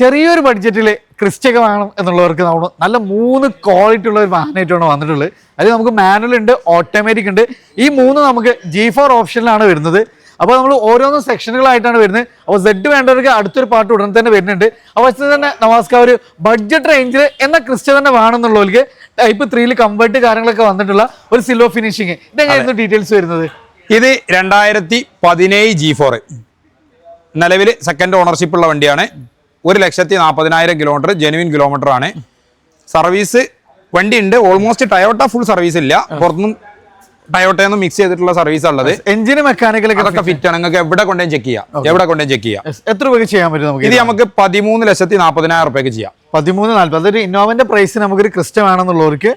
ചെറിയൊരു ബഡ്ജറ്റിൽ ക്രിസ്റ്റൊക്കെ വേണം എന്നുള്ളവർക്ക് നമ്മൾ നല്ല 3 ക്വാളിറ്റി ഉള്ള ഒരു വാഹനമായിട്ടാണ് വന്നിട്ടുള്ളത്. അതിൽ നമുക്ക് മാനുവൽ ഉണ്ട്, ഓട്ടോമാറ്റിക് ഉണ്ട്. ഈ 3 നമുക്ക് G4 ഓപ്ഷനിലാണ് വരുന്നത്. അപ്പോൾ നമ്മൾ ഓരോന്നും സെക്ഷനുകളായിട്ടാണ് വരുന്നത്. അപ്പോൾ സെഡ് വേണ്ടവർക്ക് അടുത്തൊരു പാർട്ട് ഉടൻ തന്നെ വരുന്നുണ്ട്. അപ്പോൾ തന്നെ നവാസ്ക ഒരു ബഡ്ജറ്റ് റേഞ്ചിൽ എന്ന ക്രിസ്റ്റ തന്നെ വേണമെന്നുള്ളവർക്ക് ടൈപ്പ് 3 കംഫർട്ട് കാര്യങ്ങളൊക്കെ വന്നിട്ടുള്ള ഒരു സിൽവർ ഫിനിഷിങ്. ഇതെങ്ങനെയായിരുന്നു ഡീറ്റെയിൽസ് വരുന്നത്? ഇത് 2017 G4 നിലവിൽ സെക്കൻഡ് ഓണർഷിപ്പ് ഉള്ള വണ്ടിയാണ്. 1,40,000 കിലോമീറ്റർ ജെനുവിൻ കിലോമീറ്റർ ആണ്. സർവീസ് വണ്ടി ഉണ്ട്. ഓൾമോസ്റ്റ് ടയോട്ട ഫുൾ സർവീസ് ഇല്ല, പുറത്തുനിന്നും ടയോട്ടയൊന്നും മിക്സ് ചെയ്തിട്ടുള്ള സർവീസ് ഉള്ളത്. എഞ്ചിന് മെക്കാനിക്കലൊക്കെ ഫിറ്റ് ആണ്. നിങ്ങൾക്ക് എവിടെ കൊണ്ടുപോയി ചെക്ക് ചെയ്യാം, എത്ര രൂപയ്ക്ക് ചെയ്യാൻ പറ്റും നമുക്ക്? ഇത് നമുക്ക് 13,40,000 രൂപയ്ക്ക് ചെയ്യാം. 13,40,000. അതൊരു ഇന്നോവന്റെ പ്രൈസ് നമുക്കൊരു ക്രിസ്റ്റ വേണമെന്നുള്ളവർക്ക്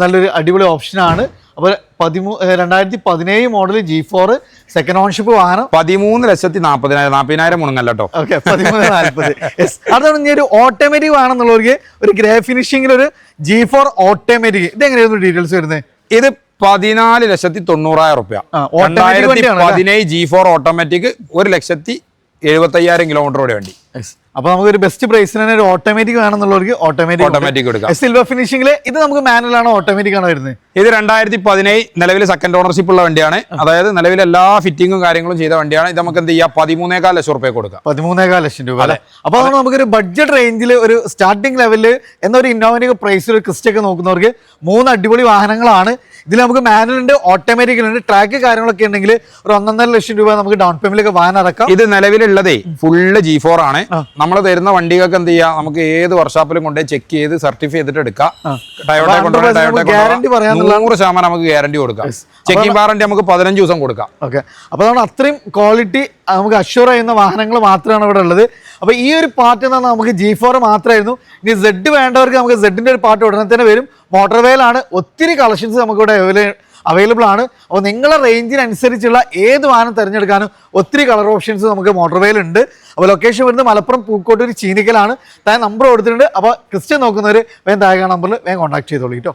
നല്ലൊരു അടിപൊളി ഓപ്ഷനാണ്. അപ്പോൾ 2017 മോഡൽ G4 സെക്കൻഡ് ഓൺഷിപ്പ് വാഹനം 13,40,000 മുണങ്ങല്ല കേട്ടോ. ഓക്കെ, 13,40,000. അതാണ് ഇനി ഒരു ഓട്ടോമാറ്റിക് വേണമെന്നുള്ളവർക്ക് ഒരു ഗ്രേ ഫിനിഷിംഗിൽ ഒരു G4 ഓട്ടോമാറ്റിക്. ഇതെങ്ങനെയായിരുന്നു ഡീറ്റെയിൽസ് വരുന്നത്? ഇത് 14,90,000 രൂപ. 2017 G4 ഓട്ടോമാറ്റിക് 1,75,000 കിലോമീറ്ററോടെ വണ്ടി. അപ്പൊ നമുക്കൊരു ബെസ്റ്റ് പ്രൈസിന് തന്നെ ഒരു ഓട്ടോമാറ്റിക് വേണമെന്നുള്ളവർക്ക് ഓട്ടോമാറ്റിക് എടുക്കാം. സിൽവർ ഫിനിഷിംഗിൽ ഇത് നമുക്ക് മാനുവൽ ആണോ ഓട്ടോമാറ്റിക് ആണോ വരുന്നത്? ഇത് 2017 നിലവിൽ സെക്കൻഡ് ഓണർഷിപ്പ് ഉള്ള വണ്ടിയാണ്. അതായത് നിലവിൽ എല്ലാ ഫിറ്റിങ്ങും കാര്യങ്ങളും ചെയ്ത വണ്ടിയാണ്. ഇത് നമുക്ക് എന്ത് ചെയ്യാം, 13,4 ലക്ഷം രൂപ കൊടുക്കാം. 13,4 ലക്ഷം രൂപ അല്ലെ? അപ്പൊ നമുക്കൊരു ബഡ്ജറ്റ് റേഞ്ചിൽ ഒരു സ്റ്റാർട്ടിംഗ് ലെവലിൽ എന്നൊരു ഇന്നോവന്റെ പ്രൈസിൽ ഒരു ക്രിസ്റ്റൊക്കെ നോക്കുന്നവർക്ക് 3 അടിപൊളി വാഹനങ്ങളാണ്. ഇതിൽ നമുക്ക് മാനുവൽ ഉണ്ട്, ഓട്ടോമാറ്റിക് ഉണ്ട്, ട്രാക്ക് കാര്യങ്ങളൊക്കെ ഉണ്ടെങ്കിൽ ഒരു 1.5 ലക്ഷം രൂപ നമുക്ക് ഡൗൺ പേയ്മെന്റിലൊക്കെ വാഹനം ഇറക്കാം. ഇത് നിലവിലുള്ളതേ ഫുള്ള് G4 ആണ്. നമ്മൾ തരുന്ന വണ്ടികൾക്ക് എന്ത് ചെയ്യാം, നമുക്ക് ഏത് വർക്ക്ഷോപ്പിലും കൊണ്ടുപോയി ചെക്ക് ചെയ്ത് സർട്ടിഫൈ ചെയ്തിട്ട് എടുക്കാം. ടയോട്ട 100% നമുക്ക് ഗ്യാരണ്ടി കൊടുക്കാം. ചെക്കിംഗ് വാറന്റി നമുക്ക് 15 ദിവസം കൊടുക്കാം. ഓക്കെ, അപ്പൊ നമ്മൾ അത്രയും ക്വാളിറ്റി നമുക്ക് അഷ്യൂർ ചെയ്യുന്ന വാഹനങ്ങൾ മാത്രമാണ് ഇവിടെ ഉള്ളത്. അപ്പൊ ഈ ഒരു പാർട്ട് എന്ന് പറഞ്ഞാൽ നമുക്ക് G4 മാത്രമായിരുന്നു. ഇനി സെഡ് വേണ്ടവർക്ക് നമുക്ക് സെഡിന്റെ ഒരു പാർട്ട് ഉടനെ തന്നെ വരും. മോട്ടോർവേയിലാണ് ഒത്തിരി കളക്ഷൻസ് നമുക്ക് ഇവിടെ അവൈലബിൾ ആണ്. അപ്പോൾ നിങ്ങളുടെ റേഞ്ചിനനുസരിച്ചുള്ള ഏത് വാഹനം തിരഞ്ഞെടുക്കാനും ഒത്തിരി കളർ ഓപ്ഷൻസ് നമുക്ക് മോട്ടോർവേയിൽ ഉണ്ട്. അപ്പോൾ ലൊക്കേഷൻ വരുന്നത് മലപ്പുറം പൂക്കോട്ടൂർ ചീനിക്കലാണ്. താഴെ നമ്പർ കൊടുത്തിട്ടുണ്ട്. അപ്പോൾ ക്രിസ്റ്റ നോക്കുന്നവർ വേഗം താഴെ നമ്പറിൽ വേഗം കോൺടാക്ട് ചെയ്തോളൂ കേട്ടോ.